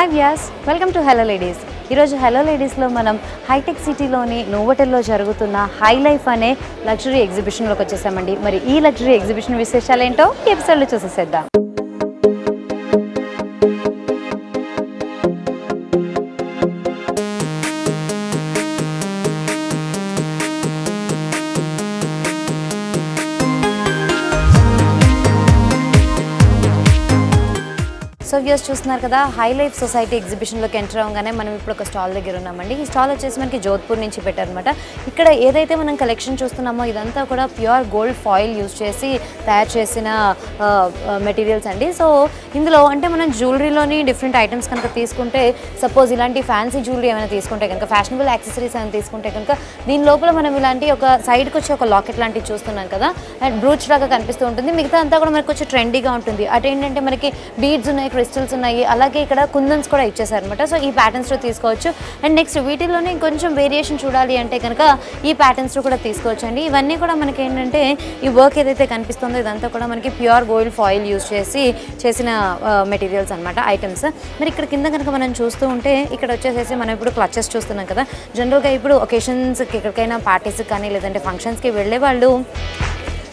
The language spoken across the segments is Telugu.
Hi Vyas, welcome to hello ladies. ఈరోజు హలో లేడీస్లో మనం హైటెక్ సిటీలోని నోవోటెల్లో జరుగుతున్న హై లైఫ్ అనే లగ్జరీ ఎగ్జిబిషన్లోకి వచ్చేసామండి. మరి ఈ లగ్జరీ ఎగ్జిబిషన్ విశేషాలు ఏంటో ఈ ఎపిసోడ్లో చూసేసేద్దాం. సో వ్యూస్ చూస్తున్నారు కదా, హై లైఫ్ సొసైటీ ఎగ్జిబిషన్లోకి ఎంటర్ అవగానే మనం ఇప్పుడు ఒక స్టాల్ దగ్గర ఉన్నామండి. ఈ స్టాల్ వచ్చేసి మనకి జోధ్పూర్ నుంచి పెట్టారనమాట. ఇక్కడ ఏదైతే మనం కలెక్షన్ చూస్తున్నామో ఇదంతా కూడా ప్యూర్ గోల్డ్ ఫాయిల్ యూజ్ చేసి తయారు చేసిన మెటీరియల్స్ అండి. సో ఇందులో అంటే మనం జ్యువెలరీలోని డిఫరెంట్ ఐటమ్స్ కనుక తీసుకుంటే, సపోజ్ ఇలాంటి ఫ్యాన్సీ జ్యువెలరీ ఏమైనా తీసుకుంటే కనుక, ఫ్యాషనబుల్ యాక్సెసరీస్ ఏమైనా తీసుకుంటే కనుక దీని లోపల మనం ఇలాంటి ఒక సైడ్కి వచ్చి ఒక లాకెట్ లాంటివి చూస్తున్నాం కదా, అండ్ బ్రూచ్ లాగా కనిపిస్తూ ఉంటుంది. మిగతా అంతా కూడా మనకు కొంచెం ట్రెండీగా ఉంటుంది. అటేంటంటే మనకి బీడ్స్ ఉన్నాయి, క్రిస్టల్స్ ఉన్నాయి, అలాగే ఇక్కడ కుందన్స్ కూడా ఇచ్చేసారనమాట. సో ఈ ప్యాటర్న్స్లో తీసుకోవచ్చు. అండ్ నెక్స్ట్ వీటిలోనే కొంచెం వేరియేషన్ చూడాలి అంటే కనుక ఈ ప్యాటర్న్స్లో కూడా తీసుకోవచ్చు అండి. ఇవన్నీ కూడా మనకి ఏంటంటే ఈ వర్క్ ఏదైతే కనిపిస్తుందో ఇదంతా కూడా మనకి ప్యూర్ గోల్డ్ ఫాయిల్ యూజ్ చేసి చేసిన మెటీరియల్స్ అనమాట, ఐటమ్స్. మరి ఇక్కడ కింద కనుక మనం చూస్తూ ఉంటే ఇక్కడ వచ్చేసేసి మనం ఇప్పుడు క్లచెస్ చూస్తున్నాం కదా. జనరల్గా ఇప్పుడు ఒకేషన్స్కి ఎక్కడికైనా పార్టీస్కి కానీ లేదంటే ఫంక్షన్స్కి వెళ్ళే వాళ్ళు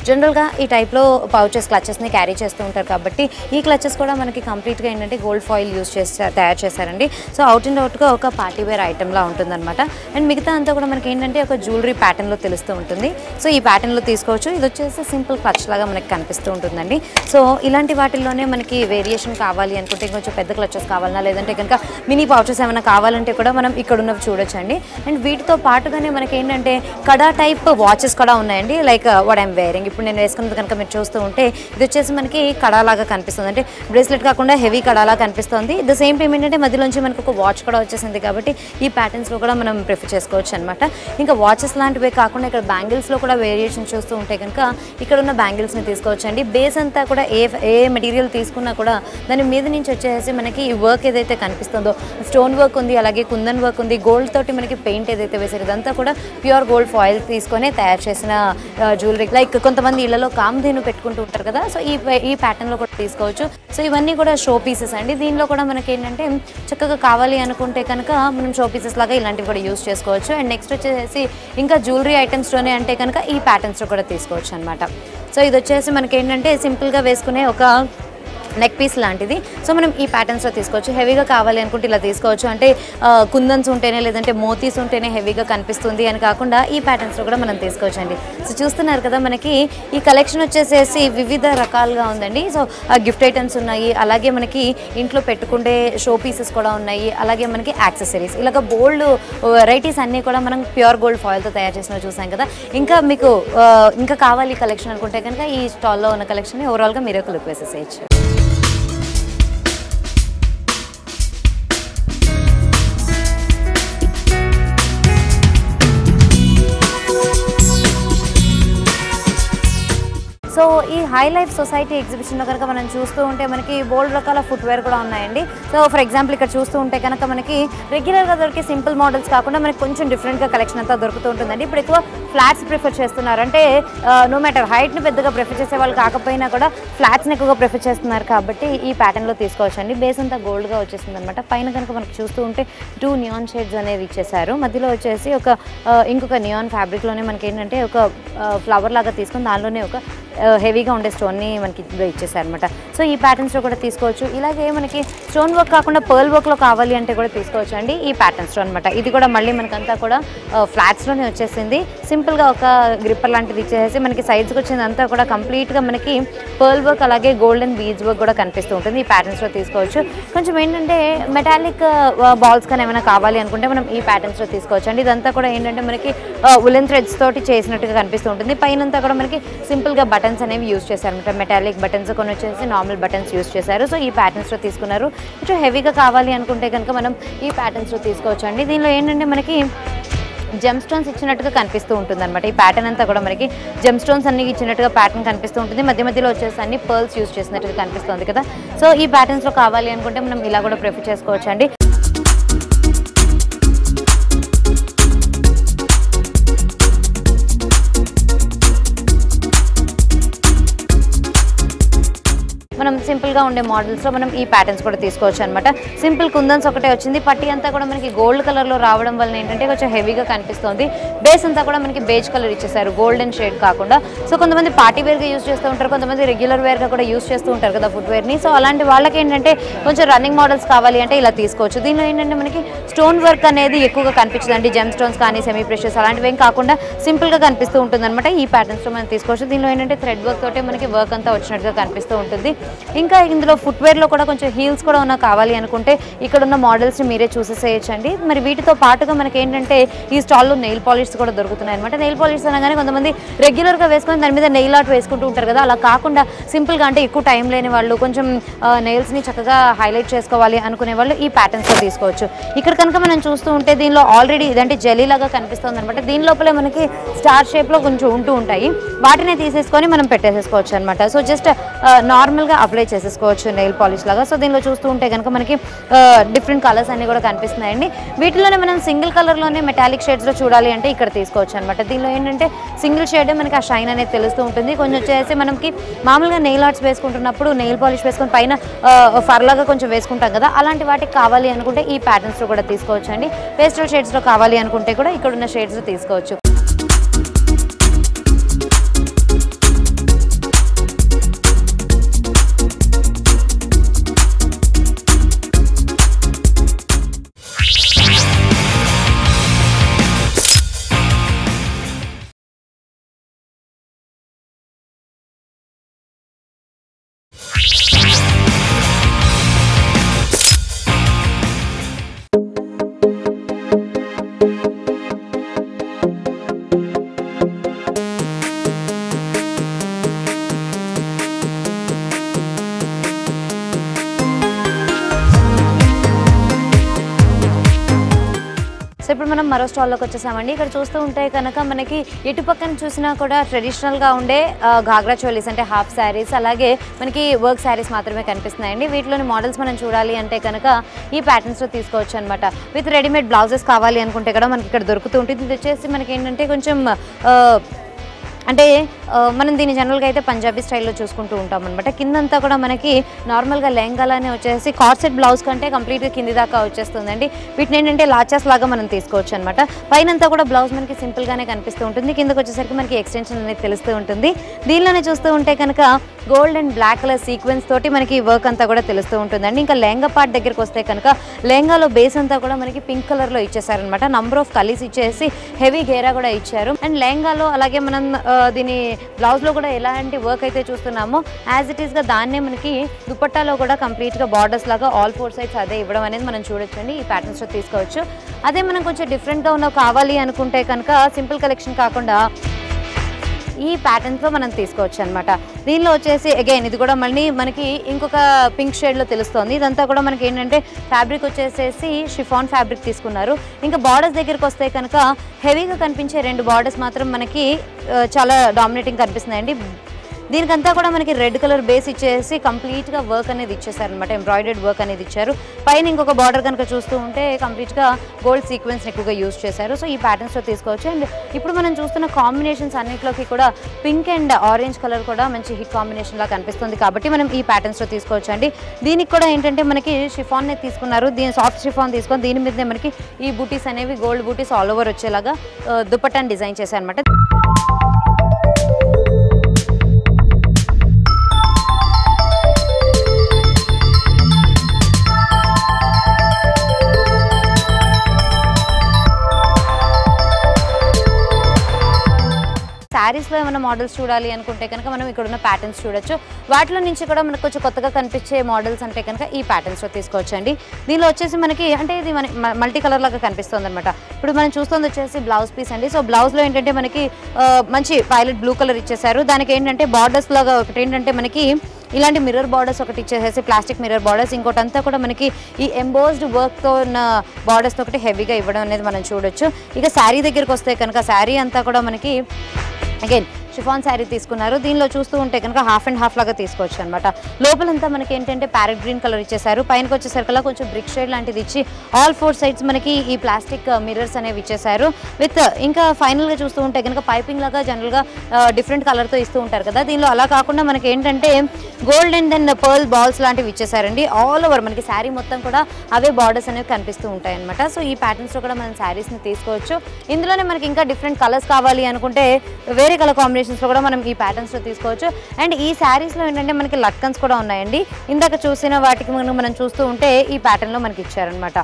జనరల్గా ఈ టైప్లో పౌచెస్ క్లచెస్ని క్యారీ చేస్తూ ఉంటారు. కాబట్టి ఈ క్లచెస్ కూడా మనకి కంప్లీట్గా ఏంటంటే గోల్డ్ ఫాయిల్ యూజ్ చేసి తయారు చేశారండి. సో అవుట్ అండ్ అవుట్గా ఒక పార్టీ వేర్ ఐటెంలా ఉంటుందన్నమాట. అండ్ మిగతా అంతా కూడా మనకి ఏంటంటే ఒక జ్యువెలరీ ప్యాటర్న్లో తెలుస్తూ ఉంటుంది. సో ఈ ప్యాటర్న్లో తీసుకోవచ్చు. ఇది వచ్చేసి సింపుల్ క్లచ్ లాగా మనకి కనిపిస్తూ ఉంటుందండి. సో ఇలాంటి వాటిల్లోనే మనకి వేరియేషన్ కావాలి అనుకుంటే కొంచెం పెద్ద క్లచెస్ కావాలన్నా లేదంటే కనుక మినీ పౌచెస్ ఏమైనా కావాలంటే కూడా మనం ఇక్కడ ఉన్నవి చూడొచ్చండి. అండ్ వీటితో పాటుగానే మనకి ఏంటంటే కడా టైప్ వాచెస్ కూడా ఉన్నాయండి. లైక్ వాట్ ఐమ్ వేరింగ్, ఇప్పుడు నేను వేసుకున్నది కనుక మీరు చూస్తూ ఉంటే ఇది వచ్చేసి మనకి కడాలాగా కనిపిస్తుంది. అంటే బ్రేస్లెట్ కాకుండా హెవీ కడాలా కనిపిస్తుంది. ద సేమ్ టైం ఏంటంటే మధ్యలోంచి మనకు ఒక వాచ్ కూడా వచ్చేసింది. కాబట్టి ఈ ప్యాటర్న్స్లో కూడా మనం ప్రిఫర్ చేసుకోవచ్చు అనమాట. ఇంకా వాచెస్ లాంటివే కాకుండా ఇక్కడ బ్యాంగిల్స్లో కూడా వేరియేషన్ చూస్తూ ఉంటే కనుక ఇక్కడ ఉన్న బ్యాంగిల్స్ని తీసుకోవచ్చు అండి. బేస్ అంతా కూడా ఏ మెటీరియల్ తీసుకున్నా కూడా దాని మీద నుంచి వచ్చేసి మనకి ఈ వర్క్ ఏదైతే కనిపిస్తుందో స్టోన్ వర్క్ ఉంది, అలాగే కుందన్ వర్క్ ఉంది, గోల్డ్ తోటి మనకి పెయింట్ ఏదైతే వేసారు ఇదంతా కూడా ప్యూర్ గోల్డ్ ఫాయిల్ తీసుకొని తయారు చేసిన జ్యువెలరీ. లైక్ కొంతమంది ఇళ్లలో కామధేను పెట్టుకుంటూ ఉంటారు కదా, సో ఈ ప్యాటర్న్లో కూడా తీసుకోవచ్చు. సో ఇవన్నీ కూడా షో పీసెస్ అండి. దీనిలో కూడా మనకి ఏంటంటే చక్కగా కావాలి అనుకుంటే కనుక మనం షో పీసెస్ లాగా ఇలాంటివి కూడా యూజ్ చేసుకోవచ్చు. అండ్ నెక్స్ట్ వచ్చేసి ఇంకా జ్యువెలరీ ఐటమ్స్లోనే అంటే కనుక ఈ ప్యాటర్న్స్లో కూడా తీసుకోవచ్చు అనమాట. సో ఇది వచ్చేసి మనకి ఏంటంటే సింపుల్గా వేసుకునే ఒక నెక్ పీస్ లాంటిది. సో మనం ఈ ప్యాటర్న్స్లో తీసుకోవచ్చు. హెవీగా కావాలి అనుకుంటే ఇలా తీసుకోవచ్చు. అంటే కుందన్స్ ఉంటేనే లేదంటే మోతీస్ ఉంటేనే హెవీగా కనిపిస్తుంది అని కాకుండా ఈ ప్యాటర్న్స్లో కూడా మనం తీసుకోవచ్చు అండి. సో చూస్తున్నారు కదా, మనకి ఈ కలెక్షన్ వచ్చేసేసి వివిధ రకాలుగా ఉందండి. సో గిఫ్ట్ ఐటమ్స్ ఉన్నాయి, అలాగే మనకి ఇంట్లో పెట్టుకుంటే షో పీసెస్ కూడా ఉన్నాయి, అలాగే మనకి యాక్సెసరీస్, ఇలాగ బోల్డ్ వెరైటీస్ అన్నీ కూడా మనం ప్యూర్ గోల్డ్ ఫాయిల్తో తయారు చేసినవి చూసాం కదా. ఇంకా మీకు ఇంకా కావాలి కలెక్షన్ అనుకుంటే కనుక ఈ స్టాల్లో ఉన్న కలెక్షన్ని ఓవరాల్గా మీరు ఒక లుక్ వేసేసేయచ్చు. సో ఈ హై లైఫ్ సొసైటీ ఎగ్జిబిషన్లో కనుక మనం చూస్తూ ఉంటే మనకి బోల్డ్ రకాల ఫుట్వేర్ కూడా ఉన్నాయండి. సో ఫర్ ఎగ్జాంపుల్ ఇక్కడ చూస్తూ ఉంటే కనుక మనకి రెగ్యులర్గా దొరికే సింపుల్ మోడల్స్ కాకుండా మనకి కొంచెం డిఫరెంట్గా కలెక్షన్ అంతా దొరుకుతూ ఉంటుందండి. ఇప్పుడు ఎక్కువ ఫ్లాట్స్ ప్రిఫర్ చేస్తున్నారు. అంటే నో మ్యాటర్ హైట్ని పెద్దగా ప్రిఫర్ చేసే వాళ్ళు కాకపోయినా కూడా ఫ్లాట్స్ని ఎక్కువగా ప్రిఫర్ చేస్తున్నారు. కాబట్టి ఈ ప్యాటర్న్లో తీసుకోవచ్చు అండి. బేస్ అంతా గోల్డ్గా వచ్చేసింది అనమాట. పైన కనుక మనకు చూస్తూ ఉంటే 2 నియాన్ షేడ్స్ అనేవి ఇచ్చేసారు. మధ్యలో వచ్చేసి ఇంకొక నియాన్ ఫ్యాబ్రిక్లోనే మనకి ఏంటంటే ఒక ఫ్లవర్ లాగా తీసుకొని దానిలోనే ఒక హెవీగా ఉండే స్టోన్ని మనకి ఇచ్చేసారు అనమాట. సో ఈ ప్యాటర్న్స్లో కూడా తీసుకోవచ్చు. ఇలాగే మనకి స్టోన్ వర్క్ కాకుండా పర్ల్ వర్క్లో కావాలి అంటే కూడా తీసుకోవచ్చు అండి ఈ ప్యాటర్న్స్లో అనమాట. ఇది కూడా మళ్ళీ మనకంతా కూడా ఫ్లాట్స్లోనే వచ్చేసింది. సింపుల్గా ఒక గ్రిప్పర్ లాంటిది ఇచ్చేసి మనకి సైడ్స్కి వచ్చిందంతా కూడా కంప్లీట్గా మనకి పర్ల్ వర్క్ అలాగే గోల్డెన్ బీడ్స్ వర్క్ కూడా కనిపిస్తూ ఉంటుంది. ఈ ప్యాటర్న్స్లో తీసుకోవచ్చు. కొంచెం ఏంటంటే మెటాలిక్ బాల్స్ కానీ ఏమైనా కావాలి అనుకుంటే మనం ఈ ప్యాటర్న్స్లో తీసుకోవచ్చు అండి. ఇదంతా కూడా ఏంటంటే మనకి ఉలెన్ థ్రెడ్స్ తోటి చేసినట్టుగా కనిపిస్తూ ఉంటుంది. పైనంతా కూడా మనకి సింపుల్గా బటన్స్ అనేవి యూజ్ చేశారు అనమాట. మెటాలిక్ బటన్స్ కొన్ని వచ్చేసి నార్మల్ బటన్స్ యూజ్ చేశారు. సో ఈ ప్యాటర్న్స్లో తీసుకున్నారు. కొంచెం హెవీగా కావాలి అనుకుంటే కనుక మనం ఈ ప్యాటర్న్స్లో తీసుకోవచ్చు అండి. దీనిలో ఏంటంటే మనకి జెమ్ స్టోన్స్ ఇచ్చినట్టుగా కనిపిస్తూ ఉంటుంది అనమాట. ఈ ప్యాటర్న్ అంతా కూడా మనకి జెమ్ స్టోన్స్ అన్ని ఇచ్చినట్టుగా ప్యాటర్న్ కనిపిస్తూ ఉంటుంది. మధ్య మధ్యలో వచ్చేసి అన్ని పర్ల్స్ యూజ్ చేసినట్టుగా కనిపిస్తుంది కదా. సో ఈ ప్యాటర్న్స్లో కావాలి అనుకుంటే మనం ఇలా కూడా ప్రిఫర్ చేసుకోవచ్చు అండి. మనం సింపుల్గా ఉండే మోడల్స్లో మనం ఈ ప్యాటర్న్స్ కూడా తీసుకోవచ్చు అనమాట. సింపుల్ కుందన్స్ ఒకటే వచ్చింది. పట్టి అంతా కూడా మనకి గోల్డ్ కలర్లో రావడం వల్ల ఏంటంటే కొంచెం హెవీగా కనిపిస్తుంది. బేస్ అంతా కూడా మనకి బేజ్ కలర్ ఇచ్చేసారు, గోల్డెన్ షేడ్ కాకుండా. సో కొంతమంది పార్టీ వేర్గా యూస్ చేస్తూ ఉంటారు, కొంతమంది రెగ్యులర్ వేర్గా కూడా యూస్ చేస్తూ ఉంటారు కదా ఫుట్వేర్ని. సో అలాంటి వాళ్ళకి ఏంటంటే కొంచెం రన్నింగ్ మోడల్స్ కావాలి అంటే ఇలా తీసుకోవచ్చు. దీనిలో ఏంటంటే మనకి స్టోన్ వర్క్ అనేది ఎక్కువగా కనిపించదండి. జెమ్ స్టోన్స్ కానీ సెమీ ప్రెషర్స్ అలాంటివి ఏం కాకుండా సింపుల్గా కనిపిస్తూ ఉంటుంది అనమాట. ఈ ప్యాటర్న్స్లో మనం తీసుకోవచ్చు. దీనిలో ఏంటంటే థ్రెడ్ వర్క్ తోటే మనకి వర్క్ అంతా వచ్చినట్టుగా కనిపిస్తూ ఉంటుంది. ఇంకా ఇందులో ఫుట్వేర్లో కూడా కొంచెం హీల్స్ కూడా ఉన్న కావాలి అనుకుంటే ఇక్కడ ఉన్న మోడల్స్ని మీరే చూసేసేయచ్చండి. మరి వీటితో పాటుగా మనకి ఏంటంటే ఈ స్టాల్లో నెయిల్ పాలిష్స్ కూడా దొరుకుతున్నాయి అనమాట. నెయిల్ పాలిష్స్ అనగానే కొంతమంది రెగ్యులర్గా వేసుకొని దాని మీద నెయిల్ ఆర్ట్ వేసుకుంటూ ఉంటారు కదా, అలా కాకుండా సింపుల్గా అంటే ఎక్కువ టైం లేని వాళ్ళు, కొంచెం నెయిల్స్ని చక్కగా హైలైట్ చేసుకోవాలి అనుకునే వాళ్ళు ఈ ప్యాటర్న్స్లో తీసుకోవచ్చు. ఇక్కడ కనుక మనం చూస్తూ ఉంటే దీనిలో ఆల్రెడీ ఇదంటే జెల్లీ లాగా కనిపిస్తుంది అనమాట. దీని లోపలే మనకి స్టార్ షేప్లో కొంచెం ఉంటూ ఉంటాయి, వాటిని తీసేసుకొని మనం పెట్టేసేసుకోవచ్చు అనమాట. సో జస్ట్ నార్మల్గా అప్లై చేసేసుకోవచ్చు నెయిల్ పాలిష్ లాగా. సో దీనిలో చూస్తూ ఉంటే కనుక మనకి డిఫరెంట్ కలర్స్ అన్నీ కూడా కనిపిస్తున్నాయండి. వీటిలోనే మనం సింగిల్ కలర్లోనే మెటాలిక్ షేడ్స్లో చూడాలి అంటే ఇక్కడ తీసుకోవచ్చు అనమాట. దీనిలో ఏంటంటే సింగిల్ షేడే మనకి ఆ షైన్ అనేది తెలుస్తూ ఉంటుంది. కొంచెం వచ్చేసి మనకి మామూలుగా నెయిల్ ఆర్ట్స్ వేసుకుంటున్నప్పుడు నెయిల్ పాలిష్ వేసుకొని పైన ఫర్లాగా కొంచెం వేసుకుంటాం కదా, అలాంటి వాటికి కావాలి అనుకుంటే ఈ ప్యాటర్న్స్లో కూడా తీసుకోవచ్చు అండి. పేస్టల్ షేడ్స్లో కావాలి అనుకుంటే కూడా ఇక్కడ ఉన్న షేడ్స్లో తీసుకోవచ్చు. సో ఇప్పుడు మనం మరో స్టాల్లోకి వచ్చేసామండి. ఇక్కడ చూస్తూ ఉంటే కనుక మనకి ఇటు పక్కన చూసినా కూడా ట్రెడిషనల్గా ఉండే ఘాగ్రా చోలీస్ అంటే హాఫ్ శారీస్, అలాగే మనకి వర్క్ శారీస్ మాత్రమే కనిపిస్తున్నాయండి. వీటిలోని మోడల్స్ మనం చూడాలి అంటే కనుక ఈ ప్యాటర్న్స్లో తీసుకోవచ్చు అనమాట. విత్ రెడీమేడ్ బ్లౌజెస్ కావాలి అనుకుంటే కూడా మనకి ఇక్కడ దొరుకుతూ ఉంటుంది. ఇది వచ్చేసి మనకి ఏంటంటే కొంచెం అంటే మనం దీన్ని జనరల్గా అయితే పంజాబీ స్టైల్లో చూసుకుంటూ ఉంటాం అనమాట. కిందంతా కూడా మనకి నార్మల్గా లెహంగాలానే వచ్చేసి కార్సెట్ బ్లౌజ్ కంటే కంప్లీట్గా కింది దాకా వచ్చేస్తుందండి. వీటిని ఏంటంటే లాచాస్ లాగా మనం తీసుకోవచ్చు అనమాట. పైనంతా కూడా బ్లౌజ్ మనకి సింపుల్గానే కనిపిస్తూ ఉంటుంది, కిందకు వచ్చేసరికి మనకి ఎక్స్టెన్షన్ అనేది తెలుస్తూ ఉంటుంది. దీనిలోనే చూస్తూ ఉంటే కనుక gold and black colour sequence తోటి మనకి వర్క్ అంతా కూడా తెలుస్తూ ఉంటుందండి. ఇంకా లెహంగా పార్ట్ దగ్గరికి వస్తే కనుక లెహంగాలో బేస్ అంతా కూడా మనకి పింక్ కలర్లో ఇచ్చేసారనమాట. నంబర్ ఆఫ్ కలీస్ ఇచ్చేసి హెవీ గేరా కూడా ఇచ్చారు. అండ్ లెహంగాలో అలాగే మనం దీని బ్లౌజ్లో కూడా ఎలాంటి వర్క్ అయితే చూస్తున్నామో యాజ్ ఇట్ ఈస్గా దాన్నే మనకి దుపట్టాలో కూడా కంప్లీట్గా బార్డర్స్ లాగా ఆల్ ఫోర్ సైడ్స్ అదే ఇవ్వడం అనేది మనం చూడొచ్చండి. ఈ ప్యాటర్న్స్లో తీసుకోవచ్చు. అదే మనం కొంచెం డిఫరెంట్గా ఉన్న కావాలి అనుకుంటే కనుక సింపుల్ కలెక్షన్ కాకుండా ఈ ప్యాటర్న్స్లో మనం తీసుకోవచ్చు అనమాట. దీనిలో వచ్చేసి అగైన్ ఇది కూడా మళ్ళీ మనకి ఇంకొక పింక్ షేడ్లో తెలుస్తుంది. ఇదంతా కూడా మనకి ఏంటంటే ఫ్యాబ్రిక్ వచ్చేసేసి షిఫాన్ ఫ్యాబ్రిక్ తీసుకున్నారు. ఇంకా బార్డర్స్ దగ్గరికి వస్తే కనుక హెవీగా కనిపించే రెండు బార్డర్స్ మాత్రం మనకి చాలా డామినేటింగ్ కనిపిస్తున్నాయండి. దీనికంతా కూడా మనకి రెడ్ కలర్ బేస్ ఇచ్చేసి కంప్లీట్గా వర్క్ అనేది ఇచ్చేసారనమాట. ఎంబ్రాయిడెడ్ వర్క్ అనేది ఇచ్చారు. పైన ఇంకొక బార్డర్ కనుక చూస్తూ ఉంటే కంప్లీట్గా గోల్డ్ సీక్వెన్స్ ఎక్కువగా యూజ్ చేశారు. సో ఈ ప్యాటర్న్స్లో తీసుకోవచ్చు. అండ్ ఇప్పుడు మనం చూస్తున్న కాంబినేషన్స్ అన్నింటిలోకి కూడా పింక్ అండ్ ఆరెంజ్ కలర్ కూడా మంచి హిట్ కాంబినేషన్ లా కనిపిస్తుంది కాబట్టి మనం ఈ ప్యాటర్న్స్లో తీసుకోవచ్చు అండి. దీనికి కూడా ఏంటంటే మనకి షిఫాన్నే తీసుకున్నారు. దీని సాఫ్ట్ షిఫాన్ తీసుకొని దీని మీదనే మనకి ఈ బూటీస్ అనేవి గోల్డ్ బూటీస్ ఆల్ ఓవర్ వచ్చేలాగా దుపట్టాని డిజైన్ చేశారనమాట. శారీస్లో ఏమైనా మోడల్స్ చూడాలి అనుకుంటే కనుక మనం ఇక్కడ ఉన్న ప్యాటర్న్స్ చూడొచ్చు. వాటిలో నుంచి కూడా మనకు కొంచెం కొత్తగా కనిపించే మోడల్స్ అంటే కనుక ఈ ప్యాటర్న్స్లో తీసుకోవచ్చు అండి. దీనిలో వచ్చేసి మనకి అంటే ఇది మన మల్టీ కలర్ లాగా కనిపిస్తుంది అనమాట. ఇప్పుడు మనం చూస్తుంది వచ్చేసి బ్లౌజ్ పీస్ అండి. సో బ్లౌజ్లో ఏంటంటే మనకి మంచి వైలెట్ బ్లూ కలర్ ఇచ్చేసారు. దానికి ఏంటంటే బార్డర్స్ లాగా ఒకటి ఏంటంటే మనకి ఇలాంటి మిర్రర్ బార్డర్స్ ఒకటి ఇచ్చేసేసి ప్లాస్టిక్ మిర్రర్ బార్డర్స్, ఇంకోటి అంతా కూడా మనకి ఈ ఎంబోస్డ్ వర్క్తో ఉన్న బార్డర్స్తో ఒకటి హెవీగా ఇవ్వడం అనేది మనం చూడొచ్చు. ఇక శారీ దగ్గరికి వస్తే కనుక శారీ అంతా కూడా మనకి అగైన్ షిఫాన్ శారీ తీసుకున్నారు. దీనిలో చూస్తూ ఉంటే కనుక హాఫ్ అండ్ హాఫ్ లాగా తీసుకోవచ్చు అనమాట. లోపలంతా మనకి ఏంటంటే ప్యారెట్ గ్రీన్ కలర్ ఇచ్చేసారు. పైనకి వచ్చేసరికల్లా కొంచెం బ్రిక్ షేడ్ లాంటిది ఇచ్చి ఆల్ 4 సైడ్స్ మనకి ఈ ప్లాస్టిక్ మిర్రర్స్ అనేవి ఇచ్చేసారు. విత్ ఇంకా ఫైనల్గా చూస్తూ ఉంటే కనుక పైపింగ్ లాగా జనరల్గా డిఫరెంట్ కలర్తో ఇస్తూ ఉంటారు కదా, దీనిలో అలా కాకుండా మనకి ఏంటంటే gold and then pearl balls లాంటివి ఇచ్చేసారండి. ఆల్ ఓవర్ మనకి శారీ మొత్తం కూడా అవే బార్డర్స్ అనేవి కనిపిస్తూ ఉంటాయి అనమాట. సో ఈ ప్యాటర్న్స్లో కూడా మనం శారీస్ని తీసుకోవచ్చు. ఇందులోనే మనకి ఇంకా డిఫరెంట్ కలర్స్ కావాలి అనుకుంటే వేరే కలర్ కాంబినేషన్స్లో కూడా మనం ఈ ప్యాటర్న్స్లో తీసుకోవచ్చు. అండ్ ఈ శారీస్లో ఏంటంటే మనకి లట్కన్స్ కూడా ఉన్నాయండి. ఇందాక చూసిన వాటికి మనం చూస్తూ ఉంటే ఈ ప్యాటర్న్లో మనకి ఇచ్చారనమాట.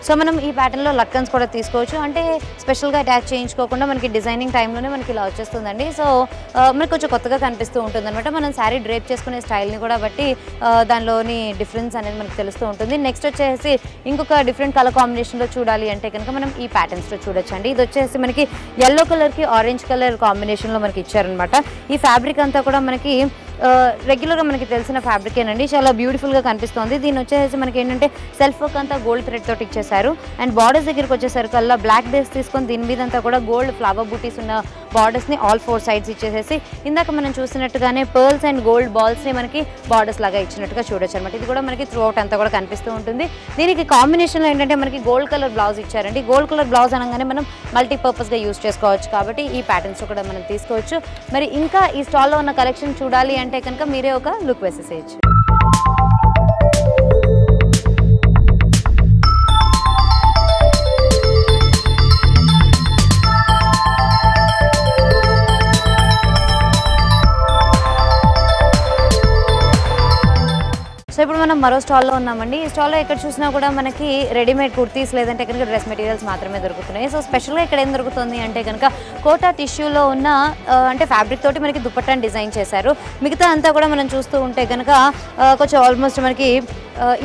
సో మనం ఈ ప్యాటర్న్లో లట్కన్స్ కూడా తీసుకోవచ్చు. అంటే స్పెషల్గా అటాచ్ చేయించుకోకుండా మనకి డిజైనింగ్ టైంలోనే మనకి ఇలా వచ్చేస్తుందండి. సో మనకి కొంచెం కొత్తగా కనిపిస్తూ ఉంటుంది అనమాట. మనం శారీ డ్రేప్ చేసుకునే స్టైల్ని కూడా బట్టి దానిలోని డిఫరెన్స్ అనేది మనకి తెలుస్తూ ఉంటుంది. నెక్స్ట్ వచ్చేసి ఇంకొక డిఫరెంట్ కలర్ కాంబినేషన్లో చూడాలి అంటే కనుక మనం ఈ ప్యాటర్న్స్లో చూడొచ్చండి. ఇది వచ్చేసి మనకి ఎల్లో కలర్కి ఆరెంజ్ కలర్ కాంబినేషన్లో మనకి ఇచ్చారనమాట. ఈ ఫ్యాబ్రిక్ అంతా కూడా మనకి రెగ్యులర్గా మనకి తెలిసిన ఫ్యాబ్రికేనండి. చాలా బ్యూటిఫుల్గా కనిపిస్తుంది. దీని వచ్చేసి మనకి ఏంటంటే సెల్ఫ్ వర్క్ అంతా గోల్డ్ థ్రెడ్ తోటి ఇచ్చేసారు. అండ్ బార్డర్స్ దగ్గరికి వచ్చేసరికల్లా బ్లాక్ బేస్ తీసుకొని దీని మీద అంతా కూడా గోల్డ్ ఫ్లవర్ బూటీస్ ఉన్న బార్డర్స్ని ఆల్ 4 సైడ్స్ ఇచ్చేసేసి ఇందాక మనం చూసినట్టుగానే పర్ల్స్ అండ్ గోల్డ్ బాల్స్ని మనకి బార్డర్స్ లాగా ఇచ్చినట్టుగా చూడొచ్చు అనమాట. ఇది కూడా మనకి త్రూ అవుట్ అంతా కూడా కనిపిస్తూ ఉంటుంది. దీనికి కాంబినేషన్లో ఏంటంటే మనకి గోల్డ్ కలర్ బ్లౌజ్ ఇచ్చారండి. గోల్డ్ కలర్ బ్లౌజ్ అనగానే మనం మల్టీపర్పస్గా యూస్ చేసుకోవచ్చు కాబట్టి ఈ ప్యాటర్న్స్ కూడా మనం తీసుకోవచ్చు. మరి ఇంకా ఈ స్టాల్లో ఉన్న కలెక్షన్ చూడాలి అంటే కనుక మీరే ఒక లుక్ వేసేసేయచ్చు. సో ఇప్పుడు మనం మరో స్టాల్లో ఉన్నామండి. ఈ స్టాల్లో ఎక్కడ చూసినా కూడా మనకి రెడీమేడ్ కుర్తీస్ లేదంటే కనుక డ్రెస్ మెటీరియల్స్ మాత్రమే దొరుకుతున్నాయి. సో స్పెషల్గా ఇక్కడ ఏం దొరుకుతుంది అంటే కనుక కోటా టిష్యూలో ఉన్న అంటే ఫ్యాబ్రిక్ తోటి మనకి దుపట్టాని డిజైన్ చేశారు. మిగతా అంతా కూడా మనం చూస్తూ ఉంటే కనుక కొంచెం ఆల్మోస్ట్ మనకి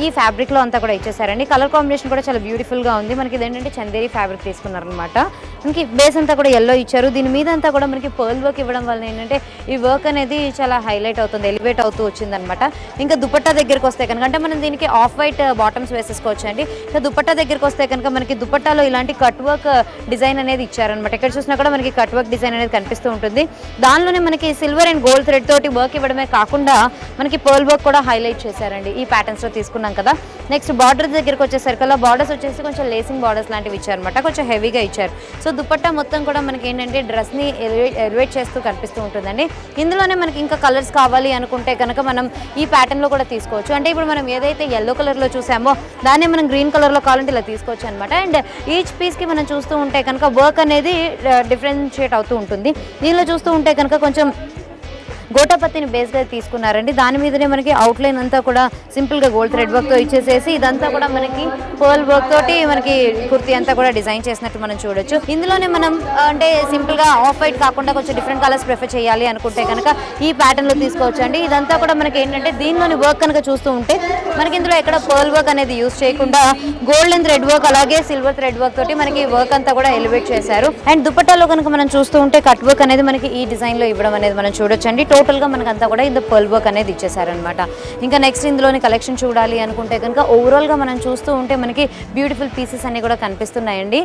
ఈ ఫ్యాబ్రిక్లో అంతా కూడా ఇచ్చేసారండి. కలర్ కాంబినేషన్ కూడా చాలా బ్యూటిఫుల్గా ఉంది. మనకి ఇదేంటంటే చందేరి ఫ్యాబ్రిక్ తీసుకున్నారనమాట. మనకి బేస్ అంతా కూడా ఎల్లో ఇచ్చారు. దీని మీద అంతా కూడా మనకి పర్ల్ వర్క్ ఇవ్వడం వల్ల ఏంటంటే ఈ వర్క్ అనేది చాలా హైలైట్ అవుతుంది, ఎలివేట్ అవుతూ వచ్చిందనమాట. ఇంకా దుపట్టా దగ్గరికి వస్తే కనుక అంటే మనం దీనికి ఆఫ్ వైట్ బాటమ్స్ వేసేసుకోవచ్చు అండి. ఇంకా దుపట్టా దగ్గరికి వస్తే కనుక మనకి దుపట్టాలో ఇలాంటి కట్ వర్క్ డిజైన్ అనేది ఇచ్చారనమాట. ఇక్కడ చూసినా కూడా మనకి కట్ వర్క్ డిజైన్ అనేది కనిపిస్తూ ఉంటుంది. దానిలోనే మనకి సిల్వర్ అండ్ గోల్డ్ థ్రెడ్ తోటి వర్క్ ఇవ్వడమే కాకుండా మనకి పర్ల్ వర్క్ కూడా హైలైట్ చేశారండి ఈ ప్యాటర్న్స్లో తీసుకున్నాం కదా. నెక్స్ట్ బార్డర్ దగ్గరికి వచ్చేసరికల్లా బార్డర్స్ వచ్చేసి కొంచెం లేసింగ్ బార్డర్స్ లాంటివి ఇచ్చారనమాట. కొంచెం హెవీగా ఇచ్చారు. సో దుపట్టా మొత్తం కూడా మనకి ఏంటంటే డ్రెస్ని ఎలివేట్ చేస్తూ కనిపిస్తూ ఉంటుందండి. ఇందులోనే మనకి ఇంకా కలర్స్ కావాలి అనుకుంటే కనుక మనం ఈ ప్యాటర్న్లో కూడా తీసుకోవచ్చు. అంటే ఇప్పుడు మనం ఏదైతే ఎల్లో కలర్లో చూసామో దాన్ని మనం గ్రీన్ కలర్లో కావాలంటే ఇలా తీసుకోవచ్చు అనమాట. అండ్ ఈచ్ పీస్కి మనం చూస్తూ ఉంటే కనుక వర్క్ అనేది డిఫరెన్షియేట్ అవుతూ ఉంటుంది. దీనిలో చూస్తూ ఉంటే కనుక కొంచెం గోటాపత్తిని బేస్గా తీసుకున్నారండి. దాని మీదనే మనకి అవుట్లైన్ అంతా కూడా సింపుల్గా గోల్డ్ థ్రెడ్ వర్క్తో ఇచ్చేసేసి ఇదంతా కూడా మనకి పర్ల్ వర్క్ తోటి మనకి కుర్తీ అంతా కూడా డిజైన్ చేసినట్టు మనం చూడొచ్చు. ఇందులోనే మనం అంటే సింపుల్గా ఆఫ్ వైట్ కాకుండా కొంచెం డిఫరెంట్ కలర్స్ ప్రిఫర్ చేయాలి అనుకుంటే కనుక ఈ ప్యాటర్న్లో తీసుకోవచ్చు అండి. ఇదంతా కూడా మనకి ఏంటంటే దీనిలోని వర్క్ కనుక చూస్తూ ఉంటే మనకి ఇందులో ఎక్కడ పర్ల్ వర్క్ అనేది యూస్ చేయకుండా గోల్డ్ అండ్ థ్రెడ్ వర్క్ అలాగే సిల్వర్ థ్రెడ్ వర్క్ తోటి మనకి వర్క్ అంతా కూడా ఎలివేట్ చేశారు. అండ్ దుపట్టాలో కనుక మనం చూస్తూ ఉంటే కట్ వర్క్ అనేది మనకి ఈ డిజైన్లో ఇవ్వడం అనేది మనం చూడొచ్చు అండి. టోటల్గా మనకంతా కూడా ఇంత పర్ల్ వర్క్ అనేది ఇచ్చేసారనమాట. ఇంకా నెక్స్ట్ ఇందులోని కలెక్షన్ చూడాలి అనుకుంటే కనుక ఓవరాల్గా మనం చూస్తూ ఉంటే మనకి బ్యూటిఫుల్ పీసెస్ అన్ని కూడా కనిపిస్తున్నాయండి.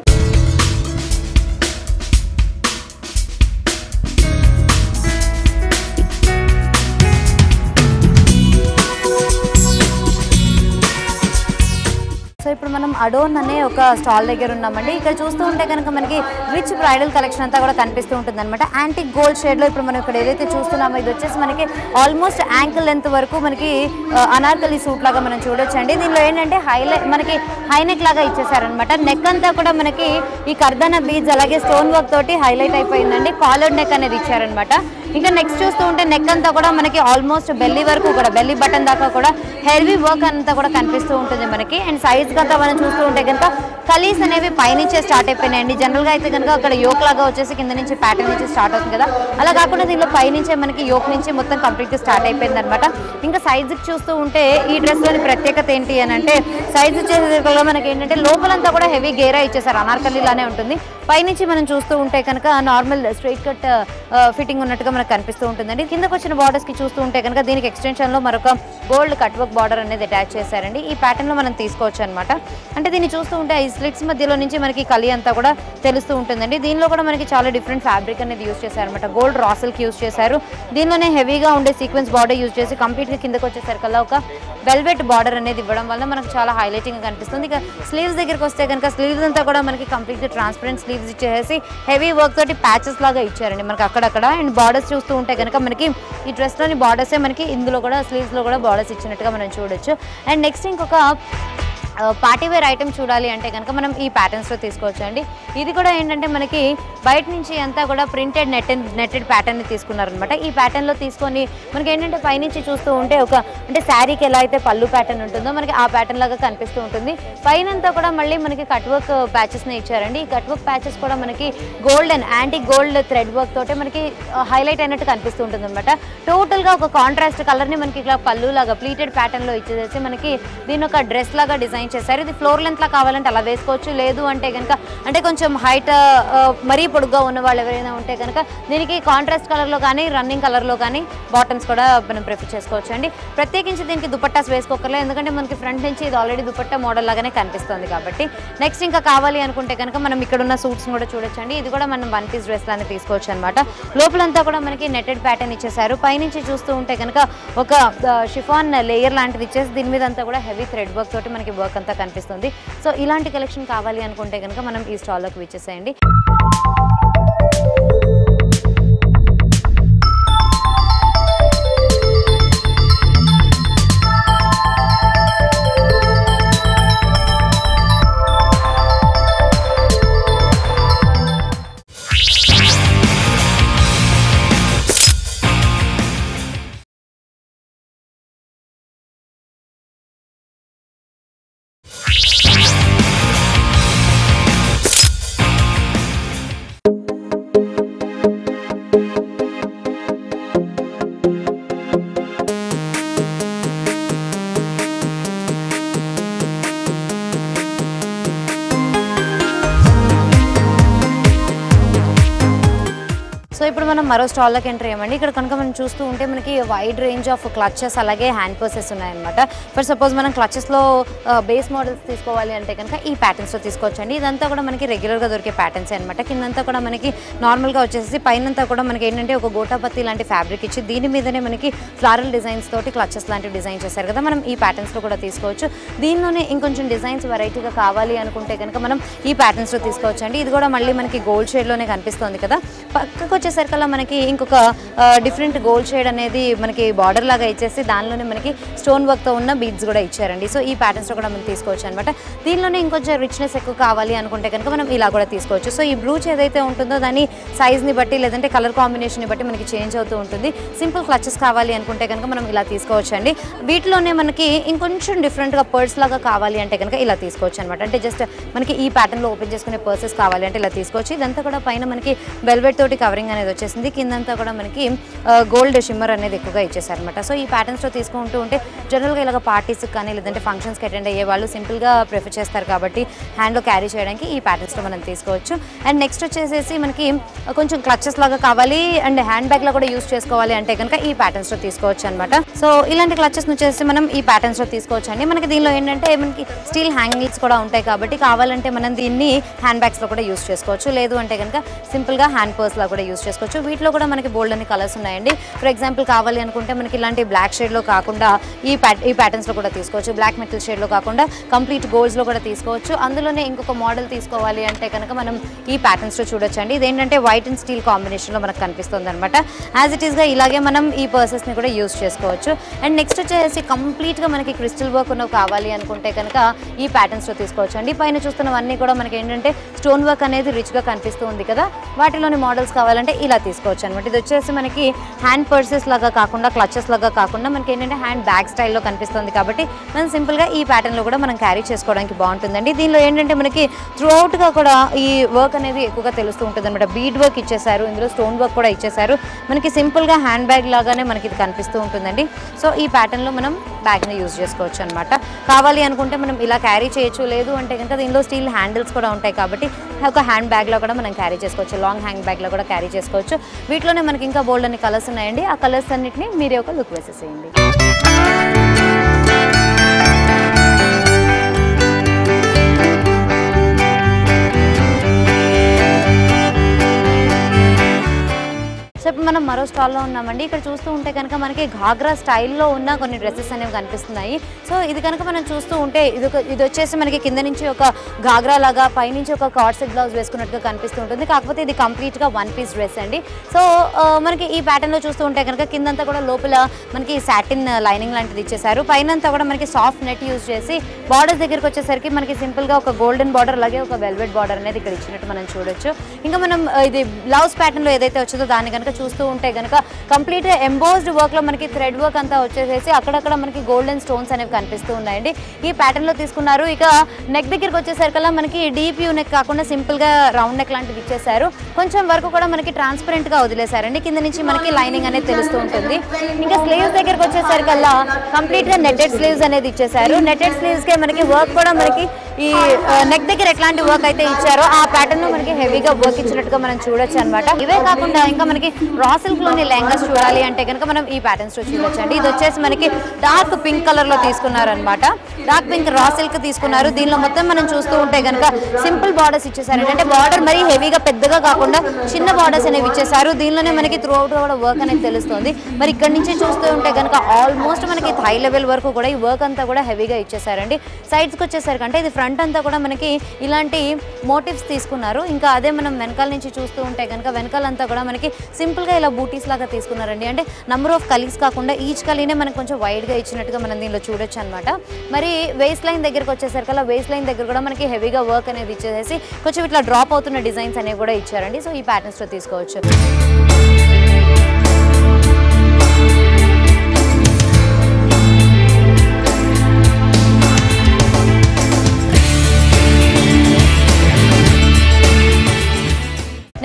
సో ఇప్పుడు మనం అడోన్ అనే ఒక స్టాల్ దగ్గర ఉన్నామండి. ఇక్కడ చూస్తూ ఉంటే కనుక మనకి రిచ్ బ్రైడల్ కలెక్షన్ అంతా కూడా కనిపిస్తూ ఉంటుంది అనమాట. యాంటిక్ గోల్డ్ షేడ్లో ఇప్పుడు మనం ఇక్కడ ఏదైతే చూస్తున్నామో ఇది వచ్చేసి మనకి ఆల్మోస్ట్ యాంకిల్ లెంత్ వరకు మనకి అనార్కలి సూట్ లాగా మనం చూడొచ్చండి. దీనిలో ఏంటంటే మనకి హైనెక్ లాగా ఇచ్చేసారనమాట. నెక్ అంతా కూడా మనకి ఈ కర్దానా బీడ్స్ అలాగే స్టోన్ వర్క్ తోటి హైలైట్ అయిపోయిందండి. కాలర్డ్ నెక్ అనేది ఇచ్చారనమాట. ఇంకా నెక్స్ట్ చూస్తూ ఉంటే నెక్ అంతా కూడా మనకి ఆల్మోస్ట్ బెల్లీ వరకు కూడా బెల్లీ బటన్ దాకా కూడా హెవీ వర్క్ అంతా కూడా కనిపిస్తూ ఉంటుంది మనకి. అండ్ సైజ్ అంతా మనం చూస్తూ ఉంటే కనుక కలీస్ అనేవి పైనుంచే స్టార్ట్ అయిపోయినాయండి. జనరల్గా అయితే కనుక అక్కడ యోక్ లాగా వచ్చేసి కింద నుంచి ప్యాటర్న్ నుంచి స్టార్ట్ అవుతుంది కదా, అలా కాకుండా దీనిలో పైనుంచే మనకి యోక్ నుంచి మొత్తం కంప్లీట్గా స్టార్ట్ అయిపోయింది అనమాట. ఇంకా సైజుకి చూస్తూ ఉంటే ఈ డ్రెస్లోని ప్రత్యేకత ఏంటి అని అంటే సైజ్ వచ్చేసరికి మనకి ఏంటంటే లోపలంతా కూడా హెవీ గేరా ఇచ్చేసారు, అనార్కలిలానే ఉంటుంది. పైనుంచి మనం చూస్తూ ఉంటే కనుక నార్మల్ స్ట్రైట్ కట్ ఫిట్టింగ్ ఉన్నట్టుగా మనకు మనకు కనిపిస్తూ ఉంటుందండి. కిందకు వచ్చిన బార్డర్స్కి చూస్తూ ఉంటే కనుక దీనికి ఎక్స్టెన్షన్లో మరొక గోల్డ్ కట్ వర్క్ బార్డర్ అనేది అటాచ్ చేశారండి. ఈ ప్యాటర్న్లో మనం తీసుకోవచ్చు అనమాట. అంటే దీన్ని చూస్తూ ఉంటే ఈ స్లిట్స్ మధ్యలో నుంచి మనకి కలి అంతా కూడా తెలుస్తూ ఉంటుందండి. దీనిలో కూడా మనకి చాలా డిఫరెంట్ ఫ్యాబ్రిక్ అనేది యూస్ చేశారనమాట. గోల్డ్ రా సిల్క్ యూస్ చేశారు. దీనిలోనే హెవీగా ఉండే సీక్వెన్స్ బార్డర్ యూస్ చేసి కంప్లీట్గా కిందకు వచ్చేసరికల్లా ఒక వెల్వెట్ బార్డర్ అనేది ఇవ్వడం వల్ల మనకు చాలా హైలైటింగ్ కనిపిస్తుంది. ఇక స్లీవ్స్ దగ్గరికి వస్తే కనుక స్లీవ్స్ అంతా కూడా మనకి కంప్లీట్గా ట్రాన్స్పరెంట్ స్లీవ్స్ ఇచ్చేసి హెవీ వర్క్ తోటి ప్యాచెస్ లాగా ఇచ్చారండి మనకి అక్కడక్కడ. అండ్ బార్డర్స్ చూస్తూ ఉంటే కనుక మనకి ఈ డ్రెస్లోని బార్డర్సే మనకి ఇందులో కూడా స్లీవ్స్లో కూడా బార్డర్స్ ఇచ్చినట్టుగా మనం చూడొచ్చు. అండ్ నెక్స్ట్ ఇంకొక పార్టీ వేర్ ఐటమ్ చూడాలి అంటే కనుక మనం ఈ ప్యాటర్న్స్లో తీసుకోవచ్చు అండి. ఇది కూడా ఏంటంటే మనకి బయట నుంచి అంతా కూడా ప్రింటెడ్ నెట్టెడ్ ప్యాటర్న్ని తీసుకున్నారనమాట. ఈ ప్యాటర్న్లో తీసుకొని మనకి ఏంటంటే పైనుంచి చూస్తూ ఉంటే ఒక అంటే శారీకి ఎలా అయితే పళ్ళు ప్యాటర్న్ ఉంటుందో మనకి ఆ ప్యాటర్న్ లాగా కనిపిస్తూ ఉంటుంది. పైనంతా కూడా మళ్ళీ మనకి కట్ వర్క్ ప్యాచెస్ని ఇచ్చారండి. ఈ కట్ వర్క్ ప్యాచెస్ కూడా మనకి golden antique gold thread work తోటే మనకి హైలైట్ అయినట్టు కనిపిస్తూ ఉంటుంది అనమాట. టోటల్గా ఒక కాంట్రాస్ట్ కలర్ని మనకి ఇట్లా పళ్ళు లాగా ప్లీటెడ్ ప్యాటర్న్లో ఇచ్చేసి మనకి దీని ఒక డ్రెస్ లాగా డిజైన్ చేశారు. ఇది ఫ్లోర్ లెంత్ లా కావాలంటే అలా వేసుకోవచ్చు. లేదు అంటే కనుక అంటే కొంచెం హైట్ మరీ పొడుగ్గా ఉన్న వాళ్ళు ఎవరైనా ఉంటే కనుక దీనికి కాంట్రాస్ట్ కలర్లో కానీ రన్నింగ్ కలర్లో కానీ బాటమ్స్ కూడా మనం ప్రిఫర్ చేసుకోవచ్చు అండి. ప్రత్యేకించి దీనికి దుపట్టాస్ వేసుకోకర్లేదు, ఎందుకంటే మనకి ఫ్రంట్ నుంచి ఇది ఆల్రెడీ దుపట్టా మోడల్ లాగానే కనిపిస్తుంది కాబట్టి. నెక్స్ట్ ఇంకా కావాలి అనుకుంటే కనుక మనం ఇక్కడ ఉన్న సూట్స్ కూడా చూడొచ్చు అండి. ఇది కూడా మనం వన్ పీస్ డ్రెస్ లానే తీసుకోవచ్చు అనమాట. లోపలంతా కూడా మనకి నెట్టెడ్ ప్యాటర్న్ ఇచ్చేసారు. పైనుంచి చూస్తూ ఉంటే కనుక ఒక షిఫాన్ లేయర్ లాంటిది ఇచ్చేసి దీని మీద అంతా కూడా హెవీ థ్రెడ్ వర్క్ తోటి మనకి వర్క్ అంతా కనిపిస్తుంది. సో ఇలాంటి కలెక్షన్ కావాలి అనుకుంటే కనుక మనం ఈ స్టాల్లోకి విచ్చేసేయండి. సో ఇప్పుడు మనం మరో స్టాల్లోకి ఎంటర్ అయ్యామండి. ఇక్కడ కనుక మనం చూస్తూ ఉంటే మనకి వైడ్ రేంజ్ ఆఫ్ క్లచెస్ అలాగే హ్యాండ్ పర్సెస్ ఉన్నాయన్నమాట. ఫర్ సపోజ్ మనం క్లచెస్లో బేస్ మోడల్స్ తీసుకోవాలి అంటే కనుక ఈ ప్యాటర్న్స్లో తీసుకోవచ్చండి. ఇదంతా కూడా మనకి రెగ్యులర్గా దొరికే ప్యాటర్న్స్ అనమాట. కిందంతా కూడా మనకి నార్మల్గా వచ్చేసి పైనంతా కూడా మనకి ఏంటంటే ఒక గోటాపత్తి లాంటి ఫ్యాబ్రిక్ ఇచ్చి దీని మీదనే మనకి ఫ్లారల్ డిజైన్స్ తోటి క్లచెస్ లాంటివి డిజైన్ చేశారు కదా. మనం ఈ ప్యాటర్న్స్లో కూడా తీసుకోవచ్చు. దీనిలోనే ఇంకొంచెం డిజైన్స్ వెరైటీగా కావాలి అనుకుంటే కనుక మనం ఈ ప్యాటర్న్స్లో తీసుకోవచ్చండి. ఇది కూడా మళ్ళీ మనకి గోల్డ్ షేడ్లోనే కనిపిస్తుంది కదా. పక్కకు వచ్చేసరికల్లా మనకి ఇంకొక డిఫరెంట్ గోల్డ్ షేడ్ అనేది మనకి బార్డర్ లాగా ఇచ్చేసి దానిలోనే మనకి స్టోన్ వర్క్తో ఉన్న బీడ్స్ కూడా ఇచ్చారండి. సో ఈ ప్యాటర్న్స్లో కూడా మనం తీసుకోవచ్చు అనమాట. దీనిలోనే ఇంకొంచెం రిచ్నెస్ ఎక్కువ కావాలి అనుకుంటే కనుక మనం ఇలా కూడా తీసుకోవచ్చు. సో ఈ బ్రూచ్ ఏదైతే ఉంటుందో దాని సైజ్ని బట్టి లేదంటే కలర్ కాంబినేషన్ని బట్టి మనకి చేంజ్ అవుతూ ఉంటుంది. సింపుల్ క్లచెస్ కావాలి అనుకుంటే కనుక మనం ఇలా తీసుకోవచ్చు అండి. వీటిలోనే మనకి ఇంకొంచెం డిఫరెంట్గా పర్స్ లాగా కావాలి అంటే కనుక ఇలా తీసుకోవచ్చు అనమాట. అంటే జస్ట్ మనకి ఈ ప్యాటర్న్లో ఓపెన్ చేసుకునే పర్సెస్ కావాలి అంటే ఇలా తీసుకోవచ్చు. ఇదంతా కూడా పైన మనకి వెల్వెట్ తోటి కవరింగ్ అనేది వచ్చేసింది. కిందంతా కూడా మనకి గోల్డ్ షిమ్మర్ అనేది ఎక్కువగా ఇచ్చేసారనమాట. సో ఈ ప్యాటర్న్స్లో తీసుకుంటూ ఉంటే జనరల్గా ఇలాగ పార్టీస్కి కానీ లేదంటే ఫంక్షన్స్కి అటెండ్ అయ్యే వాళ్ళు సింపుల్గా ప్రిఫర్ చేస్తారు కాబట్టి హ్యాండ్లో క్యారీ చేయడానికి ఈ ప్యాటర్న్స్లో మనం తీసుకోవచ్చు. అండ్ నెక్స్ట్ వచ్చేసేసి మనకి కొంచెం క్లచెస్ లాగా కావాలి అండ్ హ్యాండ్ బ్యాగ్లో కూడా యూస్ చేసుకోవాలి అంటే కనుక ఈ ప్యాటర్న్స్లో తీసుకోవచ్చు అనమాట. సో ఇలాంటి క్లచెస్ వచ్చేసి మనం ఈ ప్యాటర్న్స్లో తీసుకోవచ్చు అండి. మనకి దీనిలో ఏంటంటే మనకి స్టీల్ హ్యాంగిల్స్ కూడా ఉంటాయి కాబట్టి కావాలంటే మనం దీన్ని హ్యాండ్ బ్యాగ్స్లో కూడా యూస్ చేసుకోవచ్చు. లేదు అంటే కనుక సింపుల్గా హ్యాండ్ పర్స్లో కూడా యూస్ చేసుకోవచ్చు. వీటిలో కూడా మనకి బోల్డ్ అన్ని కలర్స్ ఉన్నాయండి. ఫర్ ఎగ్జాంపుల్ కావాలి అనుకుంటే మనకి ఇలాంటి బ్లాక్ షేడ్లో కాకుండా ఈ ప్యాటర్న్స్లో కూడా తీసుకోవచ్చు. బ్లాక్ మెటల్ షేడ్లో కాకుండా కంప్లీట్ గోల్డ్స్లో కూడా తీసుకోవచ్చు. అందులోనే ఇంకొక మోడల్ తీసుకోవాలి అంటే కనుక మనం ఈ ప్యాటర్న్స్లో చూడొచ్చు అండి. ఇదేంటంటే వైట్ అండ్ స్టీల్ కాంబినేషన్లో మనకు కనిపిస్తుంది అనమాట. యాజ్ ఇట్ ఈస్గా ఇలాగే మనం ఈ పర్సెస్ని కూడా యూస్ చేసుకోవచ్చు. అండ్ నెక్స్ట్ వచ్చేసి కంప్లీట్గా మనకి క్రిస్టల్ వర్క్ ఉన్నవి కావాలి అనుకుంటే కనుక ఈ ప్యాటర్న్స్లో తీసుకోవచ్చు అండి. పైన చూస్తున్నవన్నీ కూడా మనకి ఏంటంటే స్టోన్ వర్క్ అనేది రిచ్గా కనిపిస్తూ ఉంది కదా. వాటిలోని మోడల్స్ కావాలంటే ఇలా తీసుకోవచ్చు అనమాట. ఇది వచ్చేసి మనకి హ్యాండ్ పర్సెస్ లాగా కాకుండా క్లచెస్ లాగా కాకుండా మనకి ఏంటంటే హ్యాండ్ బ్యాగ్ స్టైల్లో కనిపిస్తుంది కాబట్టి మనం సింపుల్గా ఈ ప్యాటర్న్లో కూడా మనం క్యారీ చేసుకోవడానికి బాగుంటుందండి. దీనిలో ఏంటంటే మనకి త్రూ అవుట్గా కూడా ఈ వర్క్ అనేది ఎక్కువగా తెలుస్తూ ఉంటుంది అనమాట. బీడ్ వర్క్ ఇచ్చేసారు, ఇందులో స్టోన్ వర్క్ కూడా ఇచ్చేసారు. మనకి సింపుల్గా హ్యాండ్ బ్యాగ్ లాగానే మనకి ఇది కనిపిస్తూ ఉంటుందండి. సో ఈ ప్యాటర్న్లో మనం బ్యాగ్ని యూజ్ చేసుకోవచ్చు అనమాట. కావాలి అనుకుంటే మనం ఇలా క్యారీ చేయొచ్చు. లేదు అంటే కనుక దీనిలో స్టీల్ హ్యాండిల్స్ కూడా ఉంటాయి కాబట్టి ఒక హ్యాండ్ బ్యాగ్లో కూడా మనం క్యారీ చేసుకోవచ్చు. లాంగ్ హ్యాండ్ బ్యాగ్లో కూడా క్యారీ చేసుకోవచ్చు. చేసుకోవచ్చు. వీటిలోనే మనకి ఇంకా బోల్డ్ అన్ని కలర్స్ ఉన్నాయండి. ఆ కలర్స్ అన్నిటిని మీరే ఒక లుక్ వేసేసేయండి. సో ఇప్పుడు మనం మరో స్టాల్లో ఉన్నామండి. ఇక్కడ చూస్తూ ఉంటే కనుక మనకి ఘాగ్రా స్టైల్లో ఉన్న కొన్ని డ్రెస్సెస్ అనేవి కనిపిస్తున్నాయి. సో ఇది కనుక మనం చూస్తూ ఉంటే ఇది వచ్చేసి మనకి కింద నుంచి ఒక ఘాగ్రా లాగా, పైనుంచి ఒక కార్డ్ సెట్ బ్లౌజ్ వేసుకున్నట్టుగా కనిపిస్తూ ఉంటుంది. కాకపోతే ఇది కంప్లీట్గా వన్ పీస్ డ్రెస్ అండి. సో మనకి ఈ ప్యాటర్న్లో చూస్తూ ఉంటే కనుక కిందంతా కూడా లోపల మనకి సాటిన్ లైనింగ్ లాంటిది ఇచ్చేసారు. పైనంతా కూడా మనకి సాఫ్ట్ నెట్ యూజ్ చేసి బార్డర్స్ దగ్గరికి వచ్చేసరికి మనకి సింపుల్గా ఒక గోల్డెన్ బార్డర్ అలాగే ఒక వెల్వెట్ బార్డర్ అనేది ఇక్కడ ఇచ్చినట్టు మనం చూడొచ్చు. ఇంకా మనం ఇది బ్లౌజ్ ప్యాటర్న్లో ఏదైతే వచ్చిందో దాన్ని కనుక చూస్తూ ఉంటే కనుక కంప్లీట్గా ఎంబోస్డ్ వర్క్లో మనకి థ్రెడ్ వర్క్ అంతా వచ్చేసేసి అక్కడక్కడ మనకి గోల్డెన్ స్టోన్స్ అనేవి కనిపిస్తూ ఉన్నాయండి. ఈ ప్యాటర్న్లో తీసుకున్నారు. ఇక నెక్ దగ్గరికి వచ్చేసరికల్లా మనకి డీప్ యూ నెక్ కాకుండా సింపుల్గా రౌండ్ నెక్ లాంటిది ఇచ్చేసారు. కొంచెం వరకు కూడా మనకి ట్రాన్స్పరెంట్గా వదిలేశారండి. కింద నుంచి మనకి లైనింగ్ అనేది తెలుస్తూ ఉంటుంది. ఇంకా స్లీవ్స్ దగ్గరికి వచ్చేసరికల్లా కంప్లీట్గా నెట్టెడ్ స్లీవ్స్ అనేది ఇచ్చేసారు. నెట్టెడ్ స్లీవ్స్కే మనకి వర్క్ కూడా మనకి ఈ నెక్ దగ్గర ఎట్లాంటి వర్క్ అయితే ఇచ్చారో ఆ ప్యాటర్న్ మనకి హెవీగా వర్క్ ఇచ్చినట్టుగా మనం చూడొచ్చు అనమాట. ఇవే కాకుండా ఇంకా మనకి రా సిల్క్లోని లెహంగాస్ చూడాలి అంటే కనుక మనం ఈ ప్యాటర్న్స్ చూడొచ్చు అండి. ఇది వచ్చేసి మనకి డార్క్ పింక్ కలర్లో తీసుకున్నారనమాట. డార్క్ పింక్ రా సిల్క్ తీసుకున్నారు. దీనిలో మొత్తం మనం చూస్తూ ఉంటే కనుక సింపుల్ బార్డర్స్ ఇచ్చేసారు. అంటే బార్డర్ మరీ హెవీగా పెద్దగా కాకుండా చిన్న బార్డర్స్ అనేవి ఇచ్చేసారు. దీనిలోనే మనకి త్రూ అవుట్ కూడా వర్క్ అనేది తెలుస్తుంది. మరి ఇక్కడ నుంచి చూస్తూ ఉంటే కనుక ఆల్మోస్ట్ మనకి థై లెవెల్ వరకు కూడా ఈ వర్క్ అంతా కూడా హెవీగా ఇచ్చేసారండి. సైడ్స్కి వచ్చేసరికి అంటే ఇది ఫ్రంట్ అంతా కూడా మనకి ఇలాంటి మోటివ్స్ తీసుకున్నారు. ఇంకా అదే మనం వెనకాల నుంచి చూస్తూ ఉంటే కనుక వెనకాలంతా కూడా మనకి సింపుల్గా ఇలా బూటీస్ లాగా తీసుకున్నారండి. అంటే నంబర్ ఆఫ్ కలీస్ కాకుండా ఈచ్ కలీనే మనకు కొంచెం వైడ్గా ఇచ్చినట్టుగా మనం దీనిలో చూడొచ్చు అనమాట. మరి వేస్ట్ లైన్ దగ్గరకు వచ్చేసరికి అలా వేస్ట్ లైన్ దగ్గర కూడా మనకి హెవీగా వర్క్ అనేది ఇచ్చేసి కొంచెం ఇట్లా డ్రాప్ అవుతున్న డిజైన్స్ అనేవి కూడా ఇచ్చారండి. సో ఈ ప్యాటర్న్స్లో తీసుకోవచ్చు.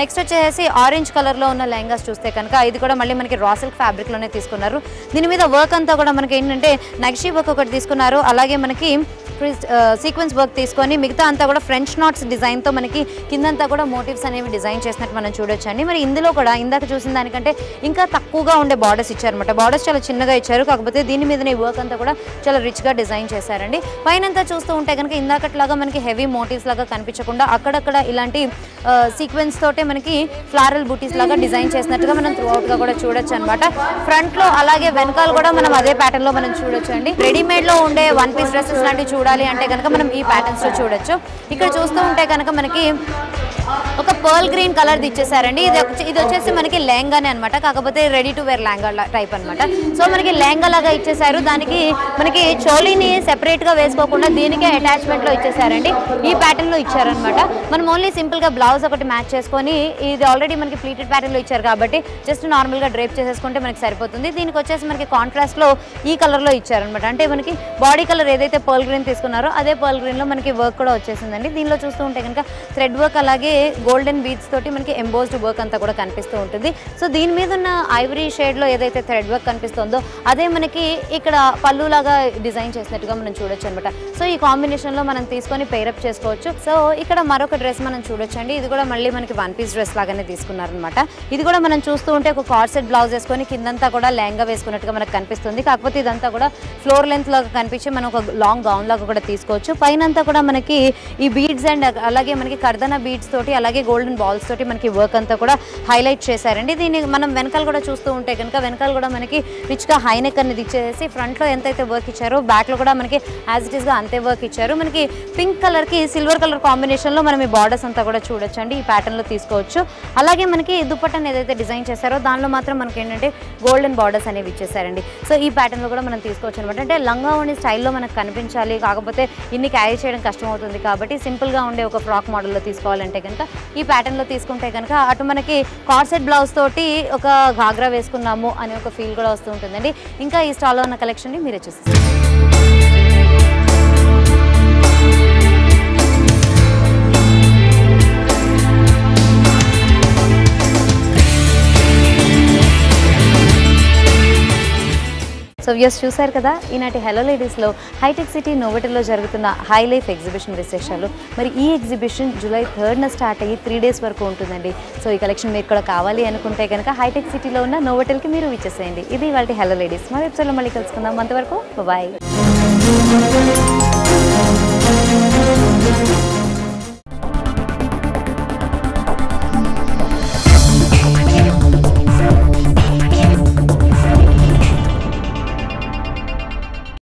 నెక్స్ట్ వచ్చేసి ఆరెంజ్ కలర్లో ఉన్న లెహంగాస్ చూస్తే కనుక ఇది కూడా మళ్ళీ మనకి రా సిల్క్ ఫ్యాబ్రిక్లోనే తీసుకున్నారు. దీని మీద వర్క్ అంతా కూడా మనకి ఏంటంటే నక్షీ వర్క్ ఒకటి తీసుకున్నారు. అలాగే మనకి సీక్వెన్స్ వర్క్ తీసుకొని మిగతా అంతా కూడా ఫ్రెంచ్ నాట్స్ డిజైన్తో మనకి కిందంతా కూడా మోటివ్స్ అనేవి డిజైన్ చేసినట్టు మనం చూడొచ్చండి. మరి ఇందులో కూడా ఇందాక చూసిన దానికంటే ఇంకా తక్కువగా ఉండే బార్డర్స్ ఇచ్చారనమాట. బార్డర్స్ చాలా చిన్నగా ఇచ్చారు. కాకపోతే దీని మీదనే వర్క్ అంతా కూడా చాలా రిచ్గా డిజైన్ చేశారండి. పైనంతా చూస్తూ ఉంటే కనుక ఇందాకట్లాగా మనకి హెవీ మోటివ్స్ లాగా కనిపించకుండా అక్కడక్కడ ఇలాంటి సీక్వెన్స్ తోటే మనకి ఫ్లారల్ బూటీస్ లాగా డిజైన్ చేసినట్టుగా మనం త్రూ అవుట్గా కూడా చూడొచ్చు అనమాట. ఫ్రంట్లో అలాగే వెనకాల కూడా మనం అదే ప్యాటర్న్లో మనం చూడొచ్చు అండి. రెడీమేడ్లో ఉండే వన్ పీస్ డ్రెస్సెస్ లాంటివి చూడాలి అంటే కనుక మనం ఈ ప్యాటర్న్స్లో చూడొచ్చు. ఇక్కడ చూస్తూ ఉంటే కనుక మనకి ఒక పర్ల్ గ్రీన్ కలర్ది ఇచ్చేసారండి. ఇది వచ్చేసి మనకి లెహంగానే అనమాట. కాకపోతే ready to wear lehenga type అనమాట. సో మనకి లెహంగా లాగా ఇచ్చేసారు. దానికి మనకి చోలీని సెపరేట్గా వేసుకోకుండా దీనికే అటాచ్మెంట్లో ఇచ్చేసారండి. ఈ ప్యాటర్న్లో ఇచ్చారనమాట. మనం ఓన్లీ సింపుల్గా బ్లౌజ్ ఒకటి మ్యాచ్ చేసుకొని ఇది ఆల్రెడీ మనకి ప్లీటెడ్ ప్యాటర్న్లో ఇచ్చారు కాబట్టి జస్ట్ నార్మల్గా డ్రేప్ చేసేసుకుంటే మనకి సరిపోతుంది. దీనికి వచ్చేసి మనకి కాంట్రాస్ట్లో ఈ కలర్లో ఇచ్చారనమాట. అంటే మనకి బాడీ కలర్ ఏదైతే పర్ల్ గ్రీన్ తీసుకున్నారో అదే పర్ల్ గ్రీన్లో మనకి వర్క్ కూడా వచ్చేసిందండి. దీనిలో చూస్తూ ఉంటే కనుక థ్రెడ్ వర్క్ అలాగే గోల్డెన్ బీడ్స్ తోటి మనకి ఎంబోస్డ్ వర్క్ అంతా కూడా కనిపిస్తూ ఉంటుంది. సో దీని మీద ఉన్న ఐవరీ షేడ్లో ఏదైతే థ్రెడ్ వర్క్ కనిపిస్తుందో అదే మనకి ఇక్కడ పళ్ళులాగా డిజైన్ చేసినట్టుగా మనం చూడొచ్చు అనమాట. సో ఈ కాంబినేషన్లో మనం తీసుకొని పేరప్ చేసుకోవచ్చు. సో ఇక్కడ మరొక డ్రెస్ మనం చూడొచ్చండి. ఇది కూడా మళ్ళీ మనకి వన్ పీస్ డ్రెస్ లాగానే తీసుకున్నారనమాట. ఇది కూడా మనం చూస్తూ ఉంటే ఒక కార్డ్ సెట్ బ్లౌజ్ వేసుకొని కిందంతా కూడా లెహంగా వేసుకున్నట్టుగా మనకు కనిపిస్తుంది. కాకపోతే ఇదంతా కూడా ఫ్లోర్ లెంత్ లాగా కనిపించి మనం ఒక లాంగ్ గౌన్ లాగా కూడా తీసుకోవచ్చు. పైనంతా కూడా మనకి ఈ బీడ్స్ అండ్ అలాగే మనకి కర్దనా బీడ్స్ తోటి అలాగే గోల్డెన్ బాల్స్ తోటి మనకి వర్క్ అంతా కూడా హైలైట్ చేశారండి. దీన్ని మనం వెనకాల కూడా చూస్తూ ఉంటే కనుక వెనకాల కూడా మనకి రిచ్గా హైనెక్ అనేది ఇచ్చేసి ఫ్రంట్లో ఎంతైతే వర్క్ ఇచ్చారో బ్యాక్లో కూడా మనకి యాజ్ ఇట్ ఈస్గా అంతే వర్క్ ఇచ్చారు. మనకి పింక్ కలర్కి సిల్వర్ కలర్ కాంబినేషన్లో మనం ఈ బార్డర్స్ అంతా కూడా చూడొచ్చు అండి. ఈ ప్యాటర్న్లో తీసుకోవచ్చు. అలాగే మనకి దుపట్టాను ఏదైతే డిజైన్ చేశారో దానిలో మాత్రం మనకి ఏంటంటే గోల్డెన్ బార్డర్స్ అనేవి ఇచ్చేసారండి. సో ఈ ప్యాటర్న్లో కూడా మనం తీసుకోవచ్చు అనమాట. అంటే లంగా ఉండే స్టైల్లో మనకు కనిపించాలి, కాకపోతే ఇన్ని క్యారీ చేయడం కష్టం అవుతుంది కాబట్టి సింపుల్గా ఉండే ఒక ఫ్రాక్ మోడల్లో తీసుకోవాలంటే కనుక ఈ ప్యాటర్న్లో తీసుకుంటే కనుక అటు మనకి కార్డ్ సెట్ బ్లౌజ్ తోటి ఒక ఘాగ్రా వేసుకున్నాము అనే ఒక ఫీల్ కూడా వస్తూ ఉంటుందండి. ఇంకా ఈ స్టాల్లో ఉన్న కలెక్షన్ని మీరే చూసేస్తారు. సో సో వ్యూస్ చూశారు కదా ఈనాటి హలో లేడీస్లో హైటెక్ సిటీ నోవోటెల్లో జరుగుతున్న హై లైఫ్ ఎగ్జిబిషన్ విశేషాలు. మరి ఈ ఎగ్జిబిషన్ జూలై 3న స్టార్ట్ అయ్యి 3 days వరకు ఉంటుందండి. సో ఈ కలెక్షన్ మీకు కూడా కావాలి అనుకుంటే కనుక హైటెక్ సిటీలో ఉన్న నోవోటెల్కి మీరు విచ్చేసేయండి. ఇది ఇవాళ హలో లేడీస్. మరి ఎపిసోడ్లో మళ్ళీ కలుసుకుందాం. అంతవరకు బాయ్.